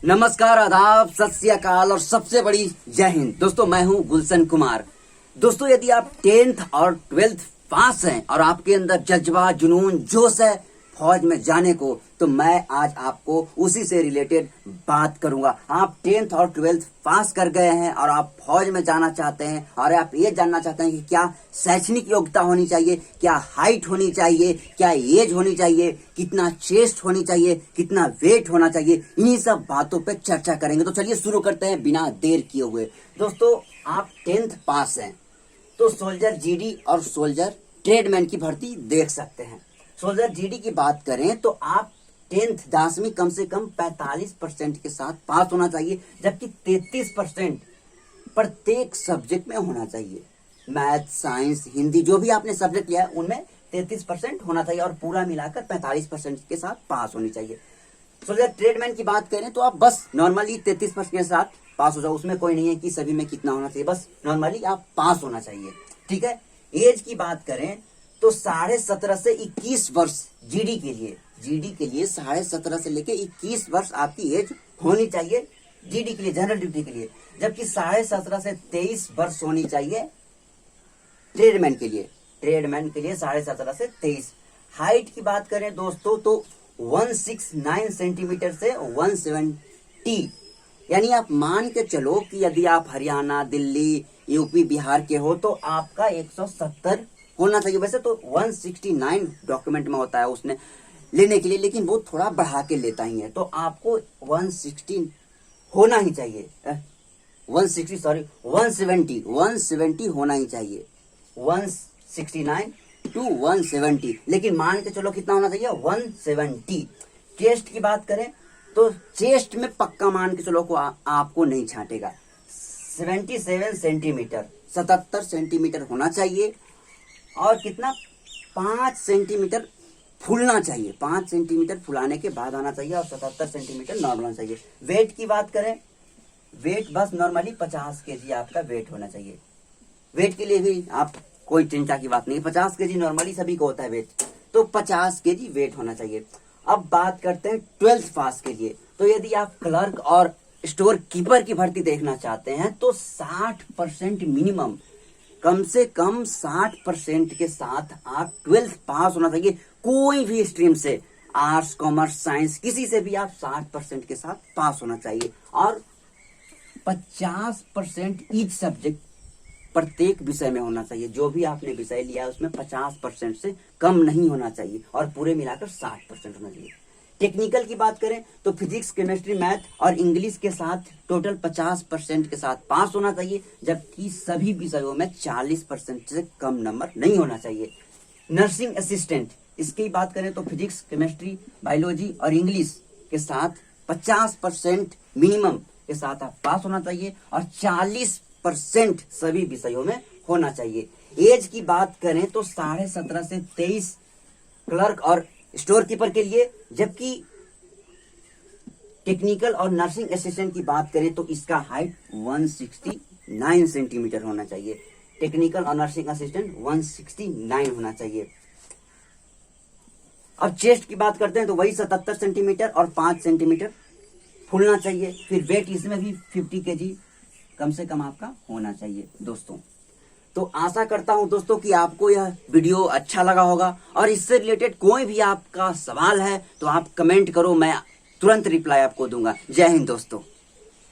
नमस्कार, आदाब, सत श्री अकाल और सबसे बड़ी जय हिंद। दोस्तों मैं हूं गुलशन कुमार। दोस्तों यदि आप 10th और 12th पास हैं और आपके अंदर जज्बा, जुनून, जोश है फौज में जाने को, तो मैं आज आपको उसी से रिलेटेड बात करूंगा। आप 10th और 12th पास कर गए हैं और आप फौज में जाना चाहते हैं और आप ये जानना चाहते हैं कि क्या शैक्षणिक योग्यता होनी चाहिए, क्या हाइट होनी चाहिए, क्या एज होनी चाहिए, कितना चेस्ट होनी चाहिए, कितना वेट होना चाहिए, इन्हीं सब बातों पे चर्चा करेंगे। तो चलिए शुरू करते हैं बिना देर किए हुए। दोस्तों आप 10th पास हैं तो सोल्जर जीडी और सोल्जर ट्रेडमैन की भर्ती देख सकते हैं। सोल्जर जीडी की बात करें तो आप 10th 10वीं कम से कम 45% के साथ पास होना चाहिए, जबकि 33% प्रत्येक सब्जेक्ट में होना चाहिए। मैथ, साइंस, हिंदी जो भी आपने सब्जेक्ट लिया है उनमें 33% होना चाहिए और पूरा मिलाकर 45% के साथ पास होनी चाहिए। सोल्जर ट्रेडमैन की बात करें तो आप बस नॉर्मली 33% के साथ पास हो जाओ, उसमें कोई नहीं है कि सभी में कितना होना चाहिए, बस नॉर्मली आप पास होना चाहिए। ठीक है। एज की बात करें तो 17.5 से 21 वर्ष जीडी के लिए 17.5 से लेके 21 वर्ष आपकी एज होनी चाहिए जीडी के लिए, जनरल ड्यूटी के लिए, जबकि 17.5 से 23 वर्ष होनी चाहिए ट्रेडमैन के लिए 17.5 से 23। हाइट की बात करें दोस्तों तो 169 सेंटीमीटर से 170, यानी आप मान के चलो कि यदि आप हरियाणा, दिल्ली, यूपी, बिहार के हो तो आपका 170 होना चाहिए। वैसे तो 169 डॉक्यूमेंट में होता है उसने लेने के लिए, लेकिन वो थोड़ा बढ़ा के लेता ही है, तो आपको 160 होना ही चाहिए। 170 होना ही चाहिए। 169 to 170, लेकिन मान के चलो कितना होना चाहिए, 170। चेस्ट की बात करें तो चेस्ट में पक्का मान के चलो को आपको नहीं छांटेगा। 77 सेंटीमीटर 77 सेंटीमीटर होना चाहिए और कितना 5 सेंटीमीटर फूलना चाहिए। 5 सेंटीमीटर फुलाने के बाद आना चाहिए और 77 सेंटीमीटर नॉर्मल होना चाहिए। वेट की बात करें, वेट बस नॉर्मली 50 केजी आपका वेट होना चाहिए। वेट के लिए भी आप कोई चिंता की बात नहीं, 50 केजी नॉर्मली सभी को होता है वेट, तो 50 केजी वेट होना चाहिए। अब बात करते हैं 12th पास के लिए। तो यदि आप क्लर्क और स्टोर कीपर की भर्ती देखना चाहते हैं तो 60% मिनिमम, कम से कम 60% के साथ आप 12th पास होना चाहिए। कोई भी स्ट्रीम से, आर्ट्स, कॉमर्स, साइंस, किसी से भी आप 60% के साथ पास होना चाहिए और 50% ईच सब्जेक्ट प्रत्येक विषय में होना चाहिए। जो भी आपने विषय लिया है उसमें 50% से कम नहीं होना चाहिए और पूरे मिलाकर 60% होना चाहिए। टेक्निकल की बात करें तो फिजिक्स, केमिस्ट्री, मैथ और इंग्लिश के साथ टोटल 50% के साथ पास होना चाहिए, जबकि सभी विषयों में 40% से कम नंबर नहीं होना चाहिए। नर्सिंग असिस्टेंट, इसकी बात करें तो फिजिक्स, केमिस्ट्री, बायोलॉजी और इंग्लिश के साथ 50% मिनिमम के साथ आप पास होना चाहिए और 40% सभी विषयों में होना चाहिए। एज की बात करें तो 17.5 से 23 क्लर्क और स्टोर कीपर के लिए, जबकि टेक्निकल और नर्सिंग असिस्टेंट की बात करें तो इसका हाइट 169 सेंटीमीटर होना चाहिए। टेक्निकल और नर्सिंग असिस्टेंट 169 होना चाहिए। अब चेस्ट की बात करते हैं तो वही 77 सेंटीमीटर और 5 सेंटीमीटर फूलना चाहिए। फिर वेट इसमें भी 50 केजी कम से कम आपका होना चाहिए दोस्तों। तो आशा करता हूं दोस्तों कि आपको यह वीडियो अच्छा लगा होगा और इससे रिलेटेड कोई भी आपका सवाल है तो आप कमेंट करो, मैं तुरंत रिप्लाई आपको दूंगा। जय हिंद दोस्तों।